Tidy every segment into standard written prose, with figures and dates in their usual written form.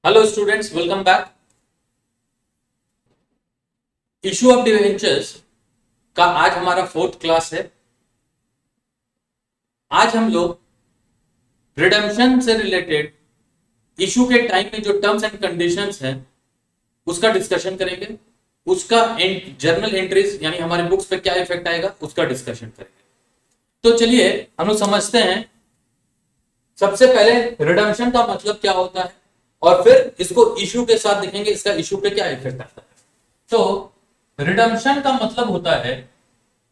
Hello students, welcome back. Issue of debentures का आज हमारा फोर्थ क्लास है। आज हम लोग रिडेम्पशन से रिलेटेड इशू के टाइम में जो टर्म्स एंड कंडीशंस हैं उसका डिस्कशन करेंगे। उसका जर्नल एंट्रीज यानी हमारे बुक्स पे क्या इफेक्ट आएगा उसका डिस्कशन करेंगे। तो चलिए हम लोग समझते हैं। सबसे पहले रिडेम्पशन का मतलब क्या होता है और फिर इसको इशू के साथ देखेंगे इसका इशू पे क्या इफेक्ट आता है। तो रिडेम्पशन का मतलब होता है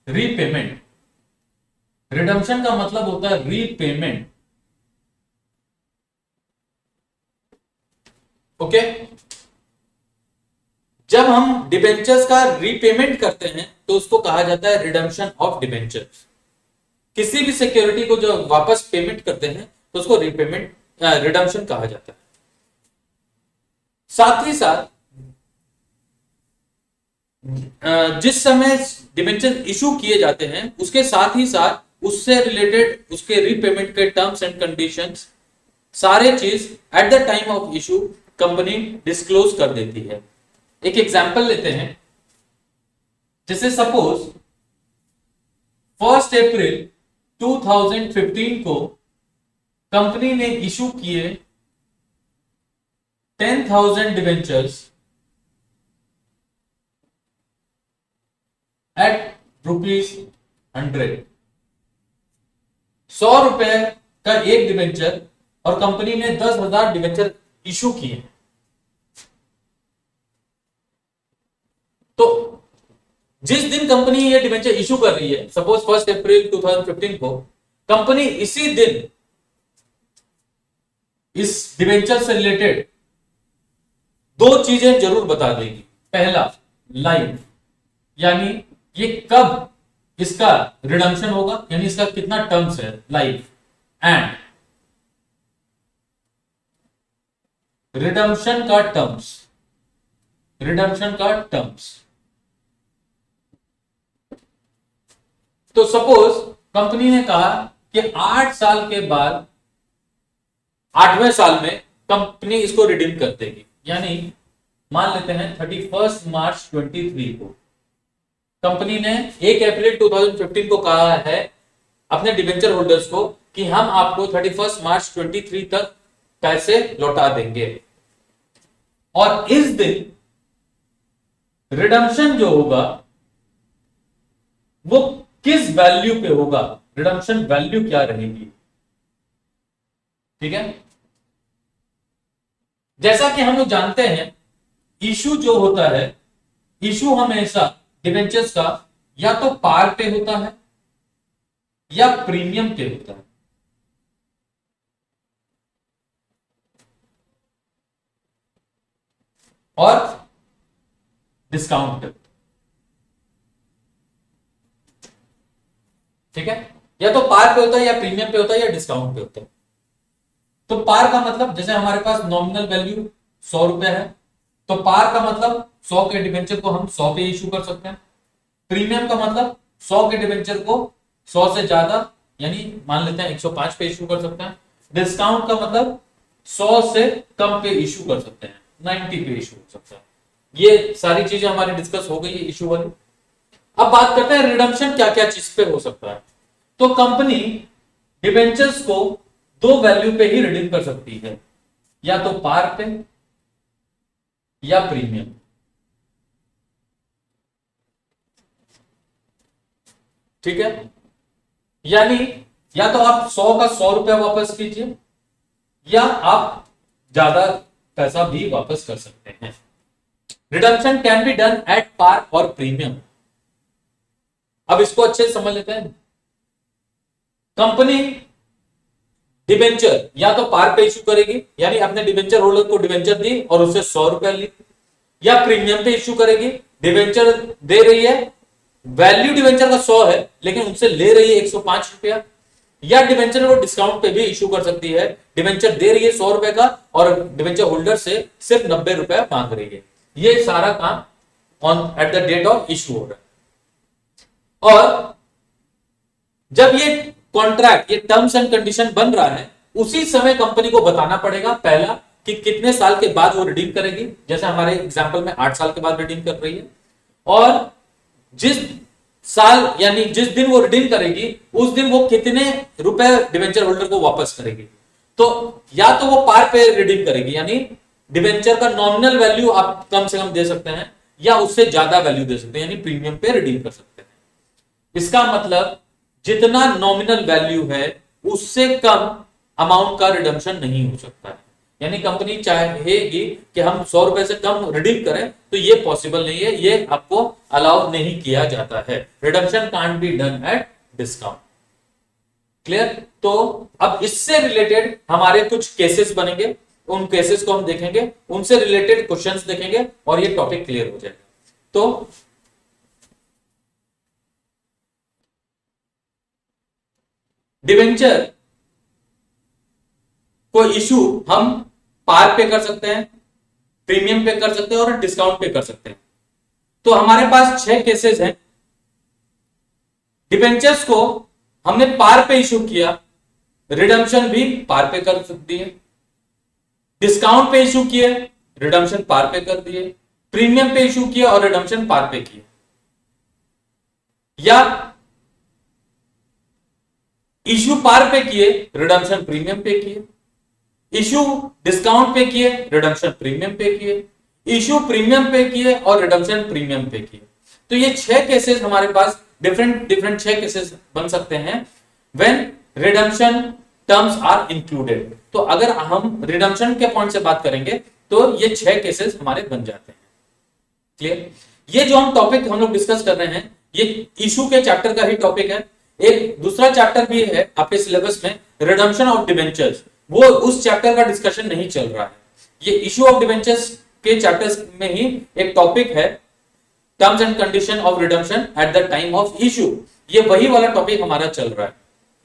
रीपेमेंट। रिडेम्पशन का मतलब होता है रीपेमेंट। ओके। जब हम डिबेंचर्स का रीपेमेंट करते हैं तो उसको कहा जाता है रिडेम्पशन ऑफ डिबेंचर्स। किसी भी सिक्योरिटी को जो वापस पेमेंट करते हैं तो उसको रीपेमेंट रिडेम्पशन कहा जाता है। साथ ही साथ जिस समय डिबेंचर इशू किए जाते हैं उसके साथ ही साथ उससे रिलेटेड उसके रीपेमेंट के टर्म्स एंड कंडीशंस सारे चीज eight the time of issue company disclose कर देती है। एक एग्जांपल लेते हैं। जैसे सपोज 1 अप्रैल 2015 को कंपनी ने इशू किए 10,000 डिबेंचर्स एट ₹100। 100 रुपए का एक डिबेंचर और कंपनी ने 10,000 डिबेंचर इशू किए। तो जिस दिन कंपनी ये डिबेंचर इशू कर रही है, सपोज 1 अप्रैल 2015 को, कंपनी इसी दिन इस डिबेंचर से रिलेटेड दो चीजें जरूर बता देगी। पहला, लाइव यानी ये कब इसका रिडम्पशन होगा, यानी इसका कितना टर्म्स है लाइव, एंड रिडम्पशन का टर्म्स। रिडम्पशन का टर्म्स। तो सपोज कंपनी ने कहा कि 8 साल के बाद 8वें साल में कंपनी इसको रिडीम कर देगी। यानी मान लेते हैं 31 मार्च 23 को कंपनी ने 1 अप्रैल 2015 को कहा है अपने डिबेंचर होल्डर्स को कि हम आपको 31 मार्च 23 तक पैसे लौटा देंगे। और इस दिन रिडम्पशन जो होगा वो किस वैल्यू पे होगा, रिडम्पशन वैल्यू क्या रहेगी। ठीक है। जैसा कि हम लोग जानते हैं इशू जो होता है, इशू हमेशा डिबेंचर्स का या तो पार पे होता है या प्रीमियम पे होता है। और डिस्काउंट पे। ठीक है। या तो पार पे होता है या प्रीमियम पे होता है या डिस्काउंट पे होता है। तो पार का मतलब जैसे हमारे पास नॉमिनल वैल्यू 100 रुपए है तो पार का मतलब 100 के डिबेंचर को हम 100 पे इशू कर सकते हैं। प्रीमियम का मतलब 100 के डिबेंचर को 100 से ज्यादा यानी मान लेते हैं 105 पे इशू कर सकते हैं। डिस्काउंट का मतलब 100 से कम पे इशू कर सकते हैं, 90 पे इशू कर सकते हैं। ये सारी चीजें हमारी डिस्कस हो गई है इशू वाली। अब बात करते हैं रिडम्पशन क्या क्या चीज पे हो सकता है। तो कंपनी डिबेंचर्स को दो वैल्यू पे ही रिडीम कर सकती है, या तो पार पे या प्रीमियम। ठीक है। यानी या तो आप 100 का 100 रुपया वापस कीजिए या आप ज्यादा पैसा भी वापस कर सकते हैं। Redemption can be done at par और प्रीमियम। अब इसको अच्छे से समझ लेते हैं। कंपनी डिबेंचर या तो पार पे इशू करेगी यानी अपने डिबेंचर होल्डर को डिबेंचर दी और उससे 100 रुपया ली, या प्रीमियम पे इशू करेगी, डिबेंचर दे रही है, वैल्यू डिबेंचर का 100 है लेकिन उनसे ले रही है 105 रुपया, या डिबेंचर वो डिस्काउंट पे भी इशू कर सकती है। डिबेंचर दे रही है 100 रुपए का और डिबेंचर होल्डर से सिर्फ 90 रुपया मांग रही है। ये सारा काम on at the date of issue हो रहा है। और जब ये कॉन्ट्रैक्ट, ये टर्म्स एंड कंडीशन बन रहा है, उसी समय कंपनी को बताना पड़ेगा पहला कि कितने साल के बाद वो रिडीम करेगी, जैसे हमारे एग्जांपल में 8 साल के बाद रिडीम कर रही है, और जिस साल यानी जिस दिन वो रिडीम करेगी उस दिन वो कितने रुपए डिवेंचर होल्डर को वापस करेगी। तो या तो वो पार पे रिडीम करेगी, यानी डिवेंचर का नॉमिनल वैल्यू आप कम से कम दे सकते हैं, या उससे ज्यादा वैल्यू दे सकते हैं, यानी प्रीमियम पे रिडीम कर सकते हैं। इसका मतलब जितना नॉमिनल वैल्यू है उससे कम अमाउंट का रिडम्पशन नहीं हो सकता है, यानी कंपनी चाहेगी कि हम 100 रुपए से कम रिडीम करें, तो ये पॉसिबल नहीं है, ये आपको अलाउ नहीं किया जाता है। Redemption can't be done at discount. Clear? तो अब इससे रिलेटेड हमारे कुछ केसेस बनेंगे, उन केसेस को हम देखेंगे, उनसे रिलेटेड क्वेश्चंस देखेंगे और ये टॉपिक क्लियर हो जाएगा। तो डिवेंचर को इशू हम पार पे कर सकते हैं, प्रीमियम पे कर सकते हैं और डिस्काउंट पे कर सकते हैं। तो हमारे पास 6 केसेस हैं। डिवेंचर्स को हमने पार पे इशू किया, रिडम्पशन भी पार पे कर सकती है, डिस्काउंट पे इशू किए, रिडम्पशन पार पे कर दिए, प्रीमियम पे इशू किया और रिडम्पशन पार पे किए, या इशू पार पे किए, रिडम्पशन प्रीमियम पे किए, इशू डिस्काउंट पे किए, रिडम्पशन प्रीमियम पे किए, इशू प्रीमियम पे किए और रिडम्पशन प्रीमियम पे किए। तो ये 6 केसेस हमारे पास डिफरेंट 6 केसेस बन सकते हैं when redemption terms are included. तो अगर हम रिडम्पशन के पॉइंट से बात करेंगे तो ये 6 केसेस हमारे बन जाते हैं। क्लियर? ये जो हम टॉपिक हम लोग डिस्कस कर रहे हैं ये इशू के चैप्टर का ही टॉपिक है। एक दूसरा चैप्टर भी है आपके सिलेबस में, रिडम्पशन ऑफ डिवेंचर्स, वो उस चैप्टर का डिस्कशन नहीं चल रहा है। ये इशू ऑफ डिवेंचर्स के चैप्टर्स में ही एक टॉपिक है, terms and condition of redemption eight the time of issue. ये वही वाला टॉपिक हमारा चल रहा है,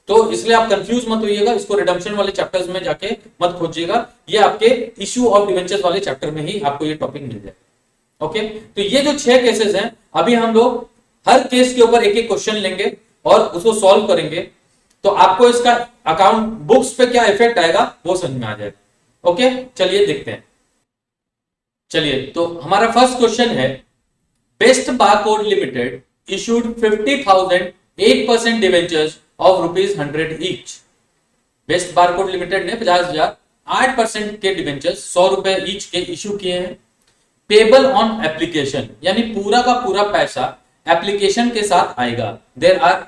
तो इसलिए आप कंफ्यूज मत होइएगा, इसको रिडम्पशन वाले चैप्टर्स में जाके मत खोजिएगा, ये आपके इशू ऑफ डिवेंचर्स वाले चैप्टर में ही आपको ये टॉपिक मिल जाएगा। ओके, तो ये जो 6 केसेस हैं, अभी हम लोग हर केस के ऊपर एक एक क्वेश्चन लेंगे और उसको सॉल्व करेंगे, तो आपको इसका अकाउंट बुक्स पे क्या इफेक्ट आएगा वो समझ में आ जाएगा। ओके, चलिए देखते हैं। चलिए, तो हमारा फर्स्ट क्वेश्चन है, best barcode limited issued 50,000 8% debentures of ₹100 each. Best barcode limited ने 50,000 8% के डिवेंचर्स 100 रुपए ईच के इशू किए हैं। पेबल ऑन एप्लीकेशन, यानी पूरा का पूरा पैसा एप्लीकेशन के साथ आएगा। देयर आर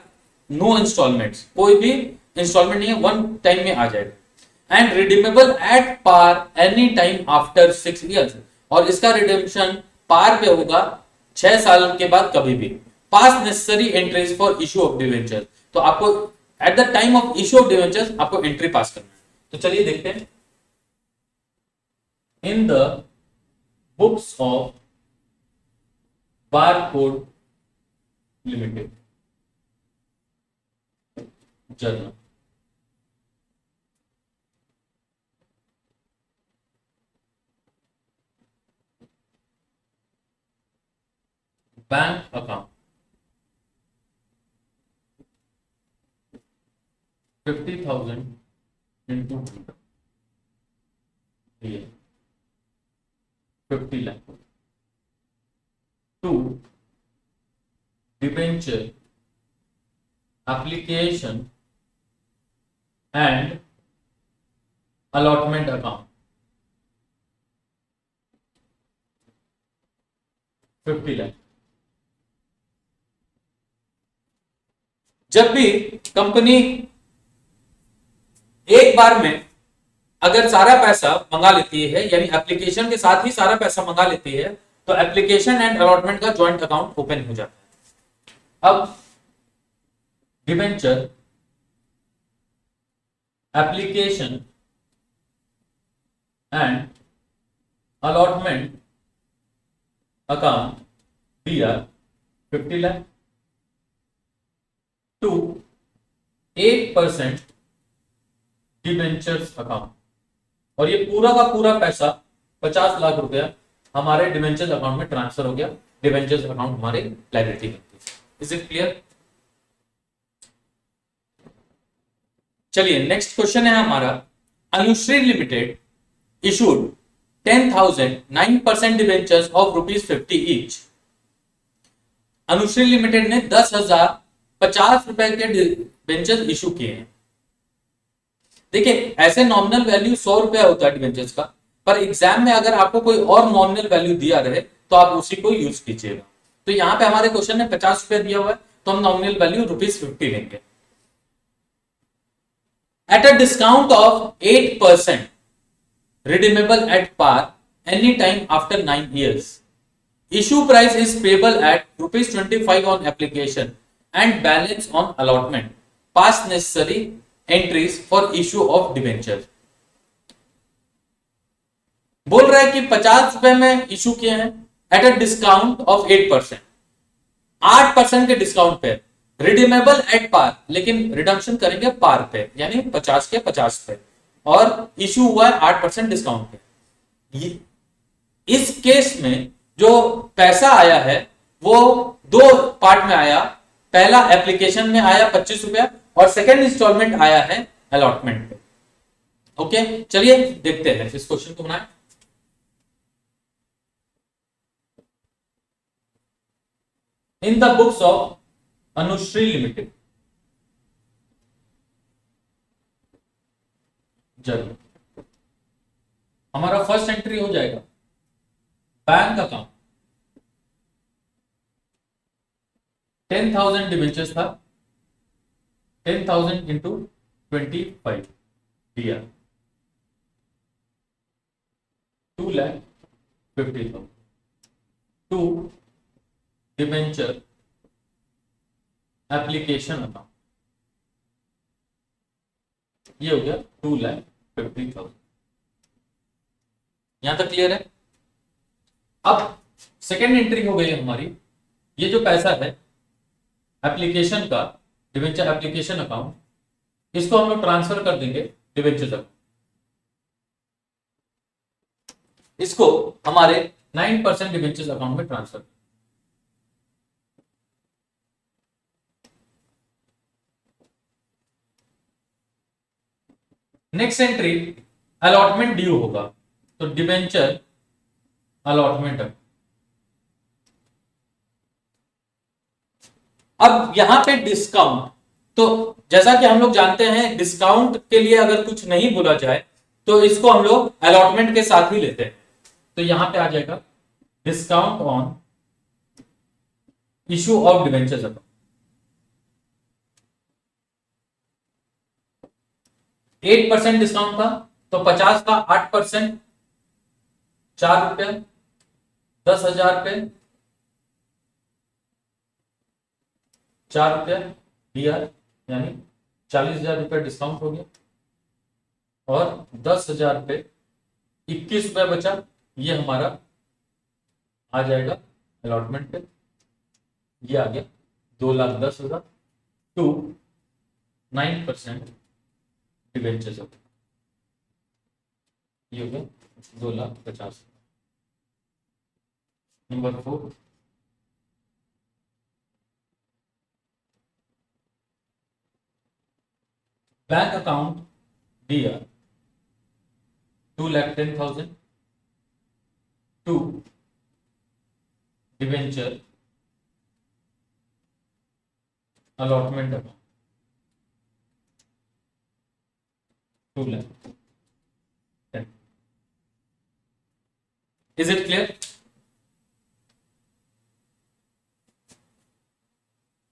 नो इंस्टॉलमेंट्स, कोई भी इंस्टॉलमेंट नहीं है, वन टाइम में आ जाएगा। And redeemable at par any time after 6 years, और इसका रिडेम्पशन पार पे होगा 6 साल के बाद कभी भी। पास necessary entries for issue of debenture, तो आपको eight the time of issue of debentures आपको एंट्री पास करना है। तो चलिए देखते हैं। In the books of barcode limited journal, bank account 50,000 into 100, 50 lakh to debenture application and allotment account 50 lakh. जब भी कंपनी एक बार में अगर सारा पैसा मंगा लेती है, यानी एप्लीकेशन के साथ ही सारा पैसा मंगा लेती है, तो एप्लीकेशन एंड अलॉटमेंट का ज्वाइंट अकाउंट ओपन हो जाता है। अब debenture application and allotment account दिया 50 लाख टू 8% डिबेंचर्स अकाउंट, और ये पूरा का पूरा पैसा 50 लाख रुपया हमारे डिबेंचर्स अकाउंट में ट्रांसफर हो गया। डिबेंचर्स अकाउंट हमारे लायबिलिटी बनती है। Is it clear? चलिए नेक्स्ट क्वेश्चन है हमारा, Anushree limited issued 10,000 9% debentures of ₹50 each. Anushree limited ने 10,000 ₹50 के डिबेंचर्स इशू किए हैं। देखिए ऐसे नॉमिनल वैल्यू ₹100 होता है डिबेंचर्स का, पर एग्जाम में अगर आपको कोई और नॉमिनल वैल्यू दिया रहे तो आप उसी को यूज कीजिएगा। तो यहां पे हमारे क्वेश्चन में ₹50 दिया हुआ है, तो हम नॉमिनल वैल्यू ₹50 लेंगे। At a discount of 8%, redeemable at par any time after 9 years. Issue price is payable at ₹25 on application and balance on allotment. Pass necessary entries for issue of debenture. बोल रहा है कि ₹50 में issue किए हैं at a discount of 8%, 8% के discount पे, redeemable at पार, लेकिन रिडम्पशन करेंगे पार पे, यानी 50 के 50 पे, और इशू हुआ है 8% डिस्काउंट पे। इस केस में जो पैसा आया है वो दो पार्ट में आया। पहला एप्लीकेशन में आया ₹25 और सेकेंड इंस्टॉलमेंट आया है अलॉटमेंट पे। ओके, चलिए देखते हैं इस क्वेश्चन को बनाए। In the books of Anushree limited, चलिए हमारा फर्स्ट एंट्री हो जाएगा बैंक अकाउंट। 10,000 डिबेंचर्स था, 10,000 इंटू 25 दिया, 2,50,000 टू डिबेंचर एप्लीकेशन अकाउंट, ये हो गया 2,50,000। यहां तक क्लियर है। अब सेकेंड एंट्री हो गई हमारी, ये जो पैसा है एप्लीकेशन का, डिबेंचर एप्लीकेशन अकाउंट, इसको हम लोग ट्रांसफर कर देंगे डिबेंचर अकाउंट। इसको हमारे 9% डिबेंचर अकाउंट में transfer. Next entry allotment due होगा, तो डिबेंचर अलॉटमेंट। अब यहां पे डिस्काउंट, तो जैसा कि हम लोग जानते हैं डिस्काउंट के लिए अगर कुछ नहीं बोला जाए तो इसको हम लोग अलॉटमेंट के साथ ही लेते हैं। तो यहां पे आ जाएगा discount on issue of debentures account. 8% discount था, तो 50 का 8%, ₹4, 10,000 पे ₹4 दिया, यानी ₹40,000 डिस्काउंट हो गया, और 10,000 पे ₹21 बचा, ये हमारा आ जाएगा अलॉटमेंट पे। ये आ गया 2,10,000 टू 9% डिबेंचर्स, ये हो गया 2,50,000। नंबर 4, बैंक अकाउंट दिया 2,10,000 to debenture allotment account 2,10,000। Is it clear?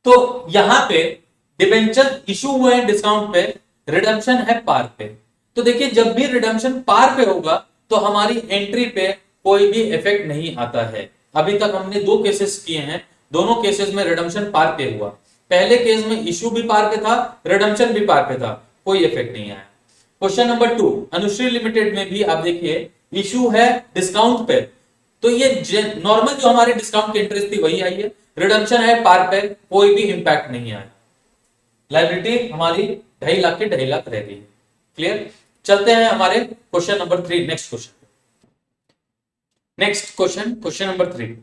तो यहां पे डिबेंचर इशू हुए हैं डिस्काउंट पे, रिडम्पशन है पार पे। तो देखिए जब भी रिडम्पशन पार पे होगा तो हमारी एंट्री पे कोई भी इफेक्ट नहीं आता है। अभी तक हमने 2 केसेस किए हैं, दोनों केसेस में रिडम्पशन पार पे हुआ। पहले केस में इशू भी पार पे था, रिडम्पशन भी पार पे था, कोई इफेक्ट नहीं आया। क्वेश्चन नंबर 2, अनुश्री लिमिटेड में भी आप देखिए इशू है डिस्काउंट पे, तो ये नॉर्मल जो हमारे डिस्काउंट की इंटरेस्ट थी वही आई है, रिडम्पशन है पार पे, कोई भी इंपैक्ट नहीं आया। लायबिलिटी हमारी 2.5 लाख की 2.5 लाख रह गई। क्लियर? चलते हैं हमारे question number 3, next question. Next question, question number 3,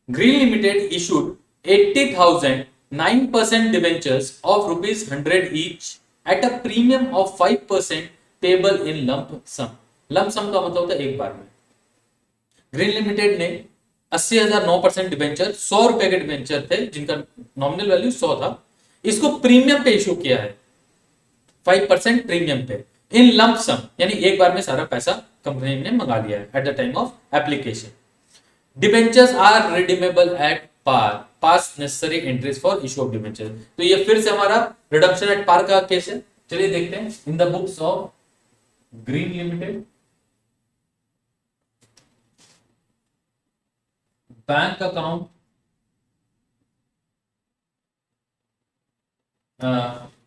green limited issued 80,000 9% debentures of ₹100 each at a premium of 5% payable in lump sum. Lump sum का मतलब होता है एक बार में। ग्रीन लिमिटेड ने 80,000 9% डिबेंचर, 100 रुपए के डिबेंचर थे जिनका नॉमिनल वैल्यू 100 था, इसको प्रीमियम पे इशू किया है 5% प्रीमियम पे, इन लंप सम, यानी एक बार में सारा पैसा कंपनी ने मंगा लिया है at the time of application. Debentures are redeemable at par, pass necessary entries for issue of debenture. तो ये फिर से हमारा रिडम्पशन एट पार का केस है। चलिए देखते हैं in the books of green limited, bank account,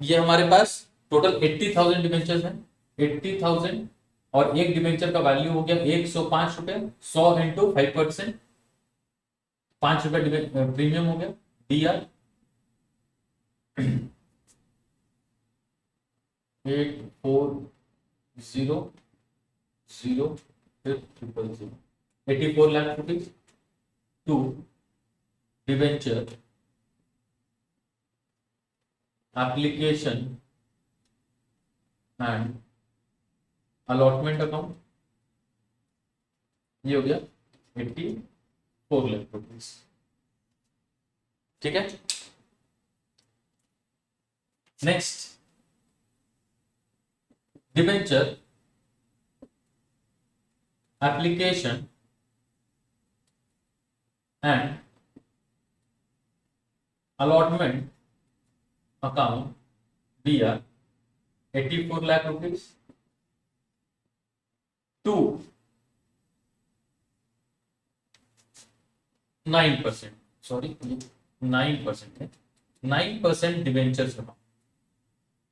ये हमारे पास टोटल 80,000 डिबेंचर्स हैं, 80,000 और एक डिबेंचर का वैल्यू हो गया 105 रुपए, 100 इंटू 5%, 5 रुपए प्रीमियम हो गया डी आर 84,000 फिर 000, 84 lakh rupees to debenture application and allotment account, ये हो गया 84 लाख रुपीज। ठीक है, next debenture application and allotment account D R 84 lakh rupees to 9%, sorry 9% है, 9% डिबेंचर्स अकाउंट।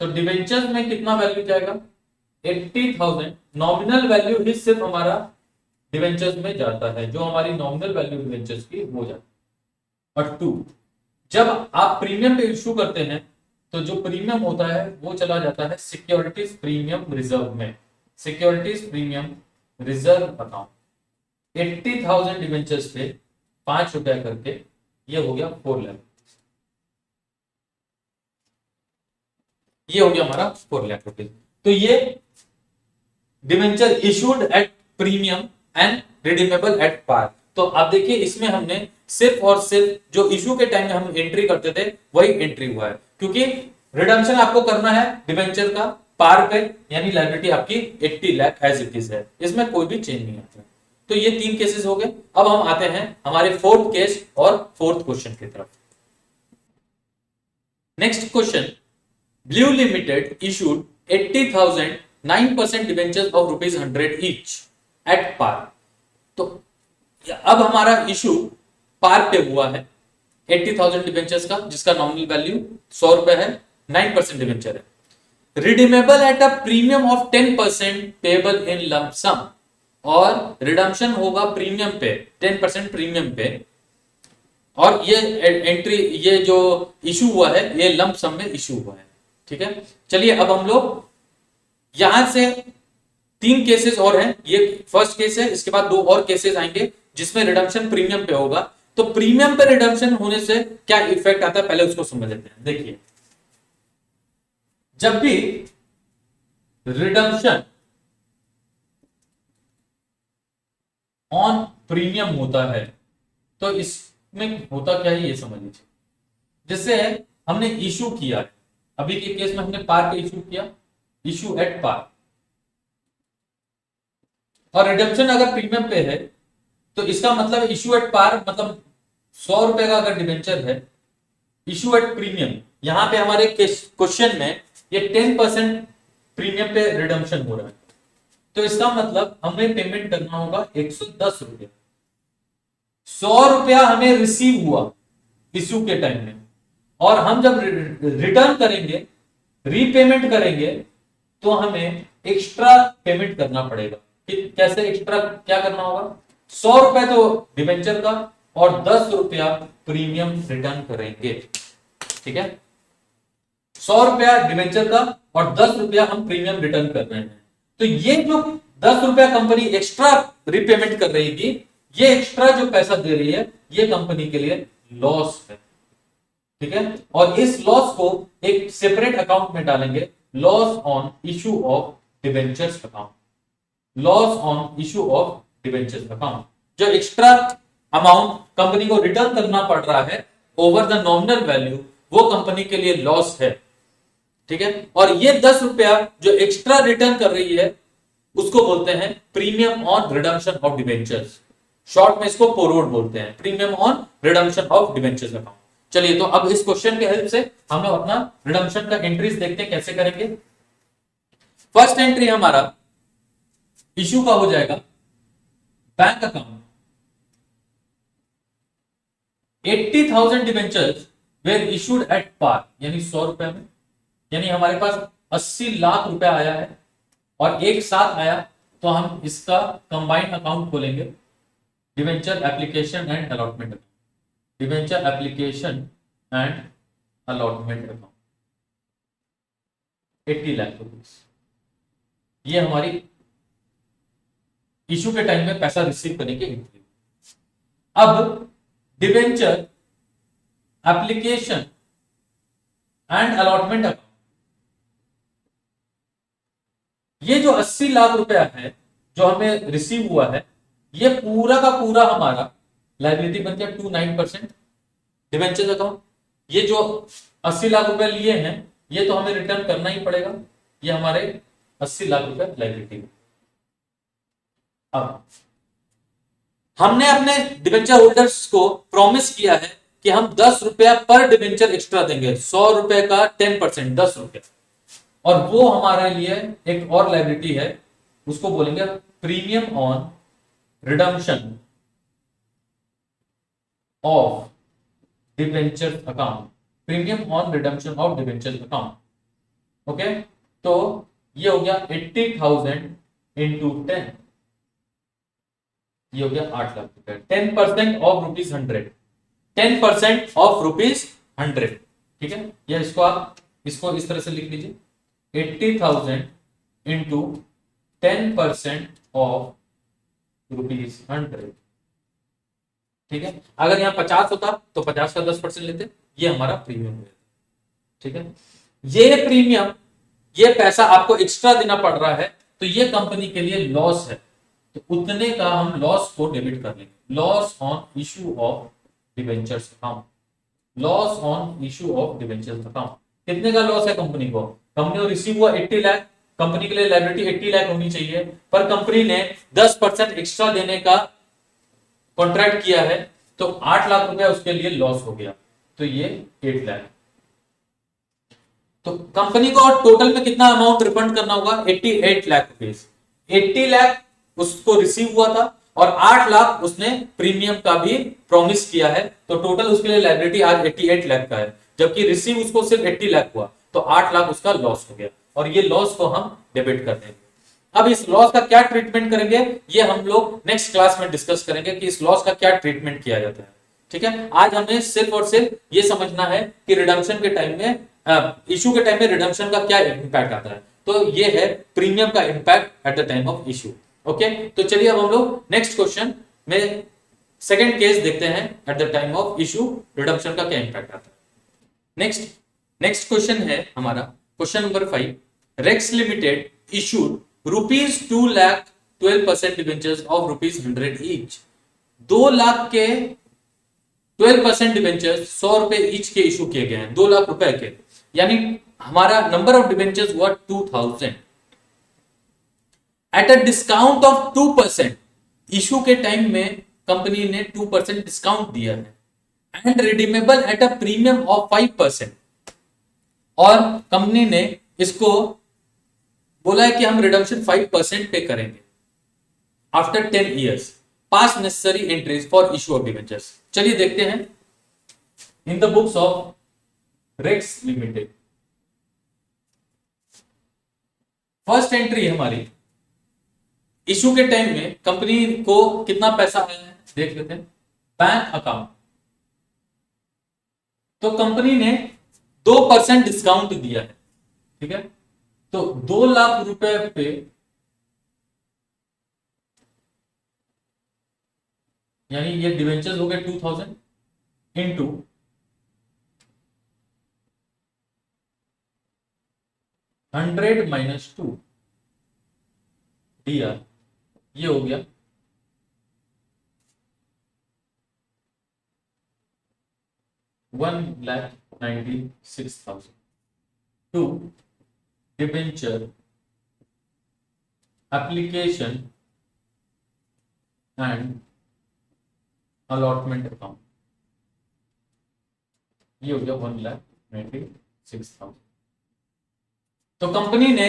तो डिबेंचर्स में कितना वैल्यू जाएगा 80,000, नॉमिनल वैल्यू ही सिर्फ हमारा डिबेंचर्स में जाता है, जो हमारी नॉमिनल वैल्यू डिबेंचर्स की वो जाती है। और टू, जब आप प्रीमियम पे इशू करते हैं तो जो प्रीमियम होता है वो चला जाता है सिक्योरिटीज प्रीमियम रिजर्व में, securities premium reserve account. 80,000 debentures पे 5 रुपया करके ये हो गया 4 लाख, ये हो गया हमारा 4 लाख रुपीज। तो ये debenture issued at premium and redeemable at par. तो आप देखिए इसमें हमने सिर्फ और सिर्फ जो इशू के टाइम में हम एंट्री करते थे वही एंट्री हुआ है, क्योंकि रिडम्पशन आपको करना है डिबेंचर का पार पे, यानी लायबिलिटी आपकी 80 लाख एज इट इज है, इसमें कोई भी चेंज नहीं आता। तो ये 3 केसेस हो गए। अब हम आते हैं हमारे फोर्थ केस और फोर्थ क्वेश्चन की तरफ। Next question, blue limited issued 80,000 9% debentures of ₹100 each at par. तो अब हमारा इशू पार पे हुआ है 80,000 डिबेंचर्स का, जिसका नॉमिनल वैल्यू 100 रुपए है, 9% डिबेंचर है, redeemable at a premium of 10% payable in lump sum, और रिडम्पशन होगा प्रीमियम पे 10% प्रीमियम पे, और ये एंट्री, ये जो इशू हुआ है ये लंप सम में इशू हुआ है। ठीक है, चलिए अब हम लोग यहां से 3 केसेस और हैं, ये फर्स्ट केस है, इसके बाद 2 और केसेस आएंगे जिसमें रिडम्पशन प्रीमियम पे होगा। तो प्रीमियम पे रिडम्पशन होने से क्या इफेक्ट आता है पहले उसको समझ लेते हैं। देखिए, जब भी रिडम्पशन ऑन प्रीमियम होता है तो इसमें होता क्या है ये समझ लीजिए। जैसे हमने इशू किया है, अभी के केस में हमने पार पे इशू किया, इशू एट पार, और रिडम्पशन अगर प्रीमियम पे है तो इसका मतलब इशू एट पार मतलब 100 रुपए का अगर डिबेंचर है, इशू एट प्रीमियम, यहां पे हमारे क्वेश्चन में ये 10% प्रीमियम पे रिडम्पशन हो रहा है, तो इसका मतलब हमें पेमेंट करना होगा 110 रुपया। 100 रुपया हमें रिसीव हुआ इशू के टाइम में, और हम जब रिटर्न करेंगे, रीपेमेंट करेंगे, तो हमें एक्स्ट्रा पेमेंट करना पड़ेगा। कैसे एक्स्ट्रा क्या करना होगा, 100 रुपए तो डिबेंचर का और 10 रुपया प्रीमियम रिटर्न करेंगे। ठीक है, 100 रुपया डिबेंचर का और 10 रुपया हम प्रीमियम रिटर्न कर रहे हैं। तो ये जो 10 रुपया कंपनी एक्स्ट्रा रीपेमेंट कर रही थी, ये एक्स्ट्रा जो पैसा दे रही है ये कंपनी के लिए लॉस है। ठीक है, और इस लॉस को एक सेपरेट अकाउंट में डालेंगे, loss on issue of debentures account. Loss on issue of debentures account. जो एक्स्ट्रा अमाउंट कंपनी को रिटर्न करना पड़ रहा है ओवर द नॉमिनल वैल्यू, वो कंपनी के लिए लॉस है। ठीक है, और ये 10 रुपया जो एक्स्ट्रा रिटर्न कर रही है उसको बोलते हैं premium on redemption of debentures. Short में इसको पोरोड बोलते हैं, premium on redemption of debentures account. चलिए, तो अब इस क्वेश्चन के हेल्प से हम लोग अपना रिडम्पशन का एंट्रीज देखते हैं कैसे करेंगे। फर्स्ट एंट्री हमारा इशू का हो जाएगा bank account 80,000 debentures were issued at par, यानी 100 रुपए में, यानी हमारे पास 80 लाख रुपया आया है और एक साथ आया, तो हम इसका कंबाइंड अकाउंट खोलेंगे, debenture application and allotment account, debenture application and allotment account 80 lakh rupees. ये हमारी इशू के टाइम में पैसा रिसीव करने की एंट्री। अब debenture application and allotment account, ये जो 80 लाख रुपया है जो हमें रिसीव हुआ है, ये पूरा का पूरा हमारा लायबिलिटी बन गया 29% डिवेंचर अकाउंट। ये जो 80 लाख रुपए लिए हैं ये तो हमें रिटर्न करना ही पड़ेगा, ये हमारे 80 लाख रुपए लायबिलिटी। अब हमने अपने डिवेंचर होल्डर्स को प्रॉमिस किया है कि हम 10 रुपया पर डिवेंचर एक्स्ट्रा देंगे, 100 रुपए का 10%, 10 रुपए, और वो हमारे लिए एक और लायबिलिटी है, उसको बोलेंगे premium on redemption of debenture account, premium on redemption of debenture account. Okay, तो ये हो गया 80,000 इंटू 10, ये हो गया 8 लाख रुपए। 10% ऑफ ₹100, 10% ऑफ ₹100। ठीक है, या इसको आप इसको इस तरह से लिख लीजिए, 80,000 इंटू 10% ऑफ ₹100। ठीक है, अगर यहां 50 होता तो 50 का 10% लेते, ये हमारा प्रीमियम है। ठीक है, ये प्रीमियम, ये पैसा आपको एक्स्ट्रा देना पड़ रहा है, तो ये कंपनी के लिए लॉस है, तो उतने का हम लॉस को डेबिट कर लेंगे। Loss on issue of debentures account, loss on issue of debentures account. कितने का लॉस है कंपनी को? कंपनी को रिसीव हुआ 80 लाख, कंपनी के लिए लायबिलिटी 80 लाख होनी चाहिए, पर कंपनी ने 10% एक्स्ट्रा देने का कॉन्ट्रैक्ट किया है, तो 8 लाख रुपया उसके लिए लॉस हो गया, तो ये 8 लाख। तो कंपनी को टोटल में कितना अमाउंट रिफंड करना होगा? 88 लाख रुपीस। 80 लाख उसको रिसीव हुआ था और 8 लाख उसने प्रीमियम का भी प्रॉमिस किया है, तो टोटल उसके लिए लायबिलिटी आज 88 लाख का है, जबकि रिसीव उसको सिर्फ 80 लाख हुआ, तो 8 लाख उसका लॉस हो गया, और ये लॉस को हम डेबिट कर देंगे। अब इस लॉस का क्या ट्रीटमेंट करेंगे, ये हम लोग नेक्स्ट क्लास में डिस्कस करेंगे कि इस लॉस का क्या ट्रीटमेंट किया जाता है। ठीक है, आज हमें सिर्फ और सिर्फ ये समझना है कि रिडम्पशन के टाइम में, इशू के टाइम में रिडम्पशन का क्या इंपैक्ट आता है, तो ये है प्रीमियम का impact at the time of issue. Okay, तो चलिए अब हम लोग नेक्स्ट क्वेश्चन में सेकंड केस देखते हैं, at the time of issue redemption का क्या इंपैक्ट आता है। नेक्स्ट क्वेश्चन है हमारा question number 5। Rex limited issued ₹2 lakh 12% debentures of ₹100 each. 2 lakh के 12% डिबेंचर्स 100 रुपए ईच के इशू किए गए हैं, 2 लाख रुपए के, यानी हमारा नंबर ऑफ डिबेंचर्स हुआ 2000 at a discount of 2%। Issue के टाइम में कंपनी ने 2% डिस्काउंट दिया है, and redeemable at a premium of 5%, और कंपनी ने इसको बोला है कि हम रिडम्पशन 5% पे करेंगे after 10 years. Pass necessary entries for issue of debentures. चलिए देखते हैं in the books of Rex limited. First entry हमारी इशू के टाइम में कंपनी को कितना पैसा आया है देख लेते हैं। बैंक अकाउंट, तो कंपनी ने 2% डिस्काउंट दिया है। ठीक है, तो 2 लाख रुपए पे यानी ये डिवेंचर्स हो गए 2000 इंटू 100 - 2 दिया, ये हो गया 1,96,000 to debenture application and allotment account, ये हो गया 1,96,000। तो कंपनी ने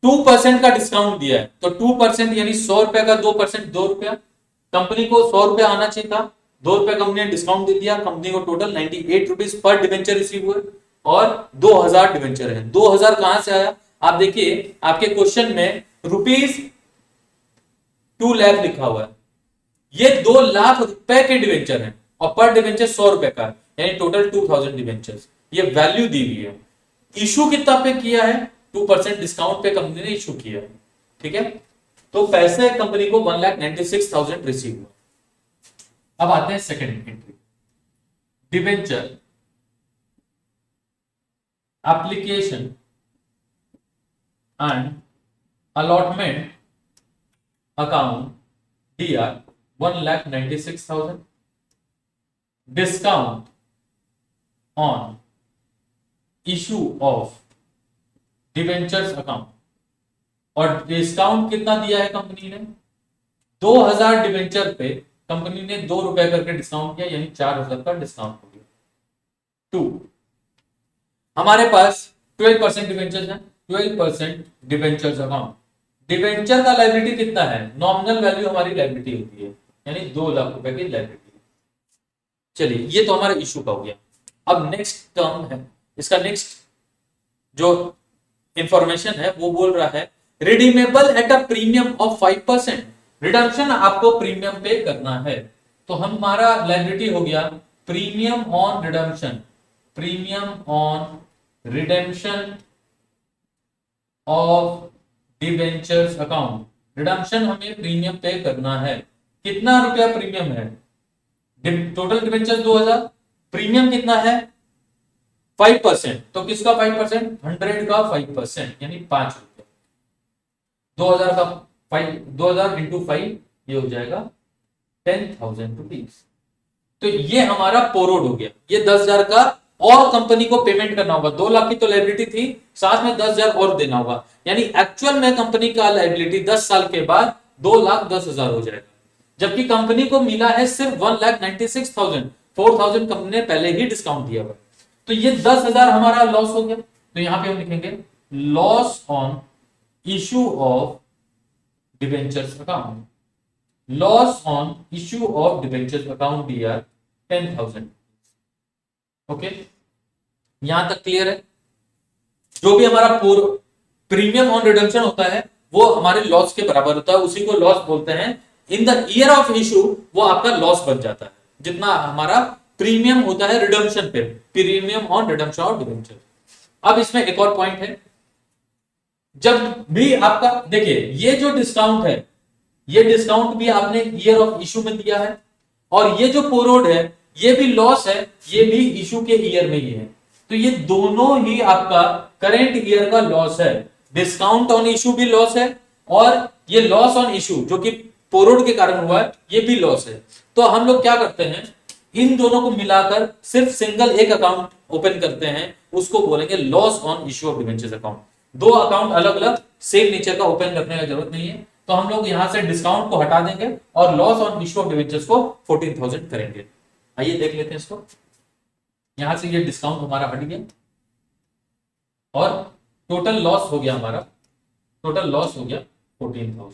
2% का डिस्काउंट दिया है, तो 2% यानी 100 रुपए का 2%, 2 रुपया। कंपनी को 100 रुपया आना चाहिए था, 2 रुपया कंपनी ने डिस्काउंट दे दिया। कंपनी को total 98 rupees per debenture receive हुए और 2000 डिवेंचर है। 2000 कहां से आया? आप देखिए आपके क्वेश्चन में ₹2 लाख लिखा हुआ है, ये 2 लाख रुपए के डिवेंचर हैं और पर डिवेंचर 100 रुपए का है, यानी टोटल 2000 डिवेंचर्स, ये वैल्यू दी हुई है। इशू कितना पे किया है? 2% डिस्काउंट पे कंपनी ने इशू किया है, ठीक है। तो पैसे कंपनी को 1,96,000 रिसीव हुआ। अब आते हैं second entry, debenture application and allotment account DR 1,96,000, discount on issue of debentures account, और डिस्काउंट कितना दिया है कंपनी ने? 2000 डिवेंचर पे कंपनी ने 2 रुपए करके डिस्काउंट किया, यानी 4000 का डिस्काउंट हो गया। 2 हमारे पास 12% डिवेंचर्स है, 12% डिवेंचर्स अकाउंट। डिवेंचर का लायबिलिटी कितना है? नॉमिनल वैल्यू हमारी लायबिलिटी होती है, यानी 2 लाख रुपए की लायबिलिटी। चलिए ये तो हमारा इशू का हो गया। अब नेक्स्ट टर्म है, इसका नेक्स्ट जो इंफॉर्मेशन है वो बोल रहा है redeemable at a premium of 5%। Redemption आपको प्रीमियम पे करना है, तो हमारा लायबिलिटी हो गया premium on redemption, premium on redemption of debentures account. Redemption हमें प्रीमियम पे करना है। कितना रुपया प्रीमियम है? टोटल डिवेंचर्स 2000, प्रीमियम कितना है? 5%। तो किसका 5%? 100 का 5%, यानी 5 रुपया। 2000 का 5, 2000 इंटू 5, ये हो जाएगा 10,000 रुपीज। तो ये हमारा पोरोड हो गया। ये 10,000 का और कंपनी को पेमेंट करना होगा। 2 लाख की तो लायबिलिटी थी, साथ में 10,000 और देना होगा, यानी एक्चुअल में कंपनी का लायबिलिटी 10 साल के बाद 2,10,000 हो जाएगा। जबकि कंपनी को मिला है सिर्फ 1,96,000, 4,000 कंपनी ने पहले ही डिस्काउंट दिया हुआ। तो ये 10,000 हमारा लॉस हो गया। तो यहां पे हम लिखेंगे loss on issue of debentures account, loss on issue of debentures account DR 10,000। Okay, यहां तक क्लियर है? जो भी हमारा प्रीमियम ऑन रिडम्पशन होता है वो हमारे लॉस के बराबर होता है, उसी को लॉस बोलते हैं। In the year of issue वो आपका लॉस बन जाता है, जितना हमारा प्रीमियम होता है रिडम्पशन पे, premium on redemption of debenture. अब इसमें एक और पॉइंट है, जब भी आपका देखिए ये जो डिस्काउंट है, ये डिस्काउंट भी आपने ईयर ऑफ इशू में दिया है, और ये जो पोरोड है ये भी लॉस है, ये भी इशू के ईयर में ही है। तो ये दोनों ही आपका करंट ईयर का लॉस है। डिस्काउंट ऑन इशू भी लॉस है, और ये लॉस ऑन इशू जो कि पोरोड के कारण हुआ है ये भी लॉस है। तो हम लोग क्या करते हैं, इन दोनों को मिलाकर सिर्फ सिंगल एक अकाउंट ओपन करते हैं, उसको बोलेंगे loss on issue of debentures account. 2 account अलग अलग सेम नेचर का ओपन करने की जरूरत नहीं है। तो हम लोग यहां से डिस्काउंट को हटा देंगे और loss on issue of debentures को 14,000 करेंगे। आइए देख लेते हैं इसको। यहां से ये डिस्काउंट हमारा हट गया और टोटल लॉस हो गया हमारा, टोटल लॉस हो गया 14,000।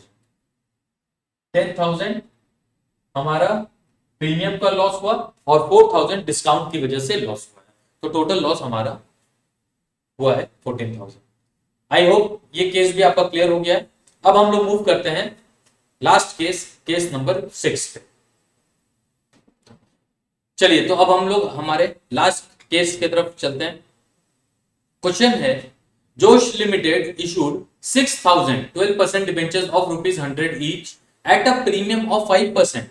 10,000 हमारा प्रीमियम का लॉस हुआ और 4,000 डिस्काउंट की वजह से लॉस हुआ है। तो टोटल लॉस हमारा हुआ है 14,000। आई होप ये केस भी आपका क्लियर हो गया है। अब हम लोग मूव करते हैं लास्ट केस, केस नंबर 6 पे। चलिए तो अब हम लोग हमारे लास्ट केस की तरफ चलते हैं। क्वेश्चन है, जोश limited issued 6,000 12% debentures of ₹100 each eight a premium of 5%।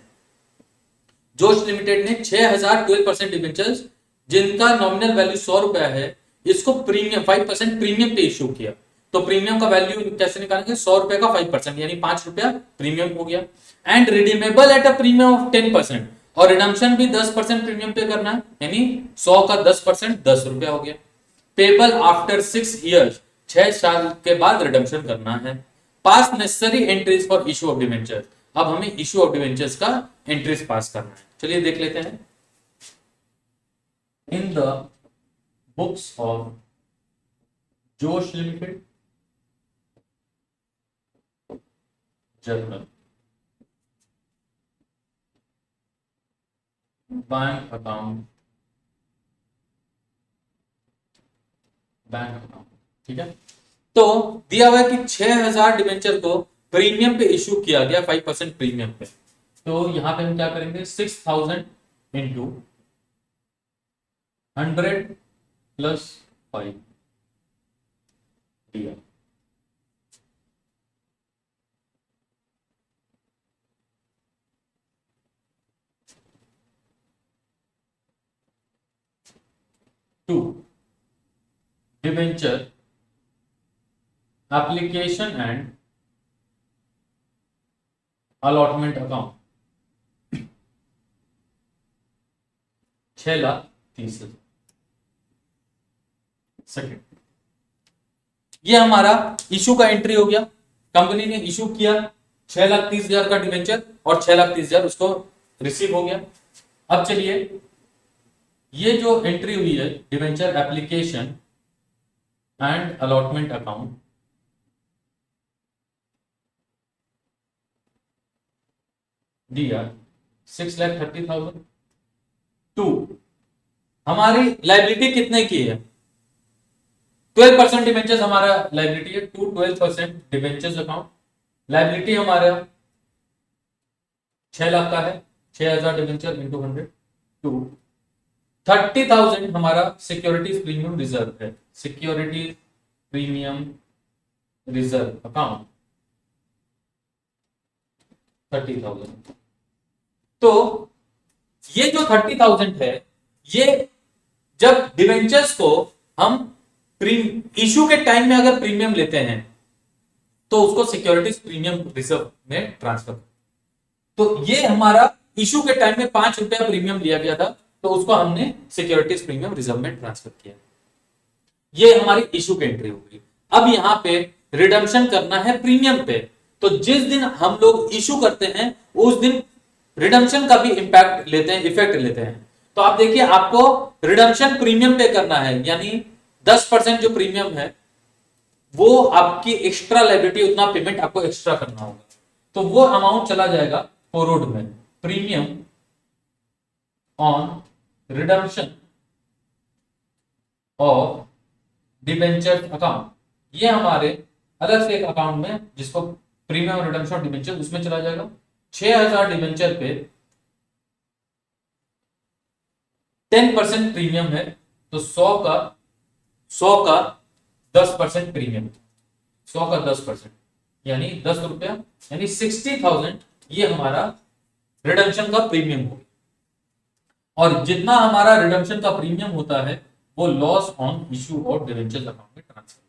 जोश लिमिटेड ने 6,000 12% डिबेंचर्स जिनका नॉमिनल वैल्यू 100 रुपया है, इसको प्रीमियम 5% प्रीमियम पे इशू किया। तो प्रीमियम का वैल्यू कैसे निकालेंगे, 100 रुपए का 5% यानी 5 रुपया प्रीमियम हो गया। And redeemable at a premium of 10%, और रिडम्पशन भी 10% प्रीमियम पे करना है, यानी 100 का 10% 10 रुपया हो गया। पेबल आफ्टर 6 ईयर्स, 6 साल के बाद रिडम्पशन करना है। पास necessary entries for issue of debentures, अब हमें इशू ऑफ डिवेंचर्स का एंट्रीज पास करना है। चलिए देख लेते हैं। इन द बुक्स ऑफ जोश limited journal, bank account, bank account, ठीक है। तो दिया हुआ है कि 6000 डिवेंचर को प्रीमियम पे इशू किया गया 5% प्रीमियम पे। तो यहां पे हम क्या करेंगे, 6000 इंटू 100 प्लस 5 दिया, to debenture application and allotment account 6,30,000। Second, ये हमारा इशू का एंट्री हो गया। कंपनी ने इशू किया 6,30,000 का डिवेंचर और 6,30,000 उसको रिसीव हो गया। अब चलिए, ये जो एंट्री हुई है debenture application and allotment account, दिया 6,30,000 टू हमारी लाइबिलिटी कितने की है, 12% डिवेंचर्स हमारा लाइबिलिटी है, टू 12% डिवेंचर्स अकाउंट। लाइबिलिटी हमारा 6 लाख का है, 6,000 डिवेंचर इंटू 100 टू 30,000 हमारा सिक्योरिटीज प्रीमियम रिजर्व है, सिक्योरिटीज प्रीमियम रिजर्व अकाउंट 30,000। तो ये जो 30,000 है, ये जब डिवेंचर्स को हम इशू के टाइम में अगर प्रीमियम लेते हैं तो उसको सिक्योरिटीज प्रीमियम रिजर्व में ट्रांसफर। तो ये हमारा इशू के टाइम में 5 रुपया प्रीमियम लिया गया था, तो उसको हमने सिक्योरिटीज प्रीमियम रिजर्व में ट्रांसफर किया। ये हमारी इशू की एंट्री हो गई। अब यहां पे रिडम्पशन करना है प्रीमियम पे, तो जिस दिन हम लोग इशू करते हैं उस दिन रिडम्पशन का भी इंपैक्ट लेते हैं, इफेक्ट लेते हैं। तो आप देखिए, आपको रिडम्पशन प्रीमियम पे करना है, यानी 10% जो प्रीमियम है वो आपकी एक्स्ट्रा लाइबिलिटी, उतना पेमेंट आपको एक्स्ट्रा करना होगा। तो वो अमाउंट चला जाएगा फोरवर्ड में, premium on redemption of debenture account. ये हमारे अलग से एक अकाउंट में, जिसको प्रीमियम रिडम्पशन ऑफ डिबेंचर, उसमें चला जाएगा। 6,000 डिबेंचर पे 10% प्रीमियम है, तो 100 का 10% प्रीमियम, 100 का 10% यानी 10 रुपया, यानी 60,000 ये हमारा रिडम्पशन का प्रीमियम होगा। और जितना हमारा रिडम्पशन का प्रीमियम होता है वो loss on issue of debentures account में transfer,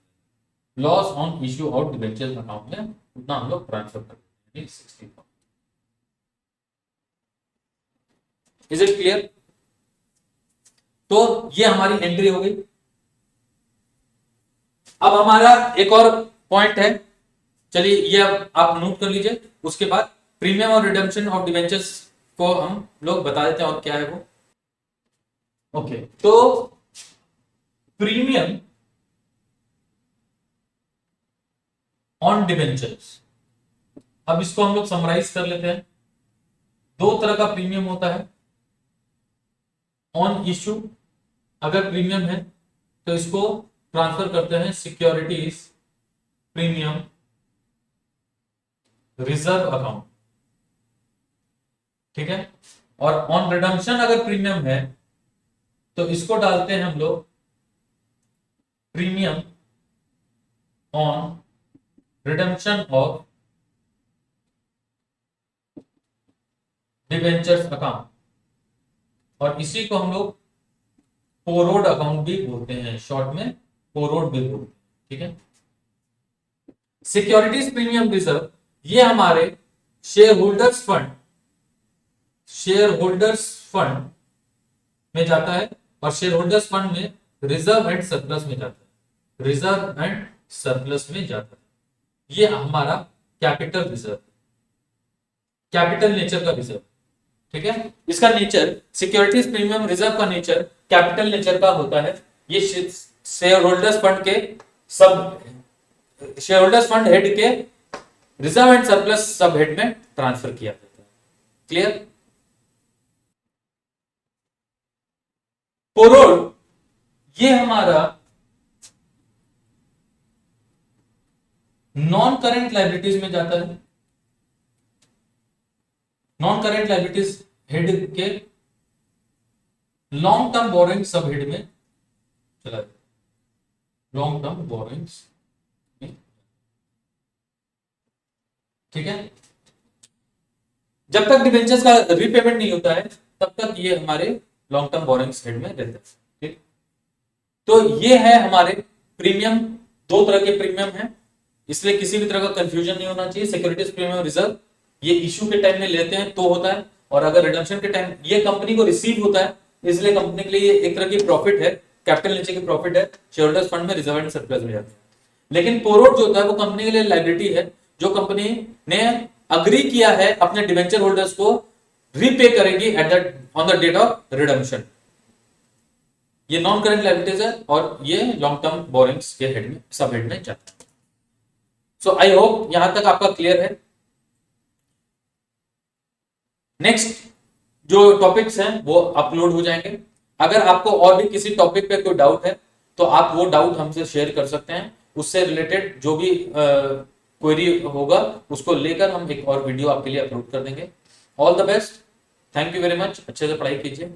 loss on issue of debentures account में उतना हम लोग ट्रांसफर करते हैं, 60,000। Is it clear? तो ये हमारी एंट्री हो गई। अब हमारा एक और पॉइंट है, चलिए ये अब आप नोट कर लीजिए। उसके बाद प्रीमियम और रिडम्पशन ऑफ डिबेंचर्स को हम लोग बता देते हैं और क्या है वो। ओके, तो प्रीमियम ऑन डिबेंचर्स, अब इसको हम लोग समराइज कर लेते हैं। दो तरह का प्रीमियम होता है। ऑन इश्यू अगर प्रीमियम है तो इसको ट्रांसफर करते हैं सिक्योरिटीज प्रीमियम रिजर्व अकाउंट, ठीक है। और ऑन रिडम्पशन अगर प्रीमियम है तो इसको डालते हैं हम लोग premium on redemption of debentures account, और इसी को हम लोग फोरवर्ड अकाउंट भी बोलते हैं, शॉर्ट में फोरवर्ड भी बोलते हैं, ठीक है। सिक्योरिटीज प्रीमियम रिजर्व ये हमारे शेयर होल्डर्स फंड में जाता है, और शेयर होल्डर्स फंड में रिजर्व एंड सरप्लस में जाता है, रिजर्व एंड सरप्लस में जाता है। ये हमारा कैपिटल रिजर्व, कैपिटल नेचर का रिजर्व, ठीक है। इसका नेचर, सिक्योरिटीज प्रीमियम रिजर्व का नेचर कैपिटल नेचर का होता है। ये शेयर होल्डर्स फंड के सब शेयर होल्डर्स फंड हेड के रिजर्व एंड सरप्लस सब हेड में ट्रांसफर किया जाता है। क्लियर? पोरोड ये हमारा नॉन करेंट लाइबिलिटीज में जाता है, नॉन करेंट लाइबिलिटीज हेड के लॉन्ग टर्म बोरिंग सब हेड में चला जाता है, लॉन्ग टर्म बोरिंग्स, ठीक है। जब तक डिबेंचर्स का रीपेमेंट नहीं होता है तब तक ये हमारे लॉन्ग टर्म बोरिंग्स हेड में रहता है, ठीक। तो ये है हमारे प्रीमियम, दो तरह के प्रीमियम है, इसलिए किसी भी तरह का कंफ्यूजन नहीं होना चाहिए। सिक्योरिटीज प्रीमियम रिजर्व ये इश्यू के टाइम में लेते हैं तो होता है, और अगर रिडम्पशन के टाइम ये कंपनी को रिसीव होता है, इसलिए कंपनी के लिए एक तरह की प्रॉफिट है, कैपिटल नीचे की प्रॉफिट है, शेयर होल्डर्स फंड में रिजर्व एंड सरप्लस में जाती है। लेकिन पोरोड जो होता है वो कंपनी के लिए लाइबिलिटी है, जो कंपनी ने अग्री किया है अपने डिवेंचर होल्डर्स को रीपे करेगी at the on the date of redemption. ये नॉन करेंट लाइबिलिटीज है और ये लॉन्ग टर्म बोरिंग्स के हेड में, सब हेड में जाता है। सो आई होप यहां तक आपका क्लियर है। नेक्स्ट जो टॉपिक्स हैं वो अपलोड हो जाएंगे। अगर आपको और भी किसी टॉपिक पे कोई डाउट है तो आप वो डाउट हमसे शेयर कर सकते हैं, उससे रिलेटेड जो भी क्वेरी होगा उसको लेकर हम एक और वीडियो आपके लिए अपलोड कर देंगे। All the best, thank you very much, अच्छे से पढ़ाई कीजिए।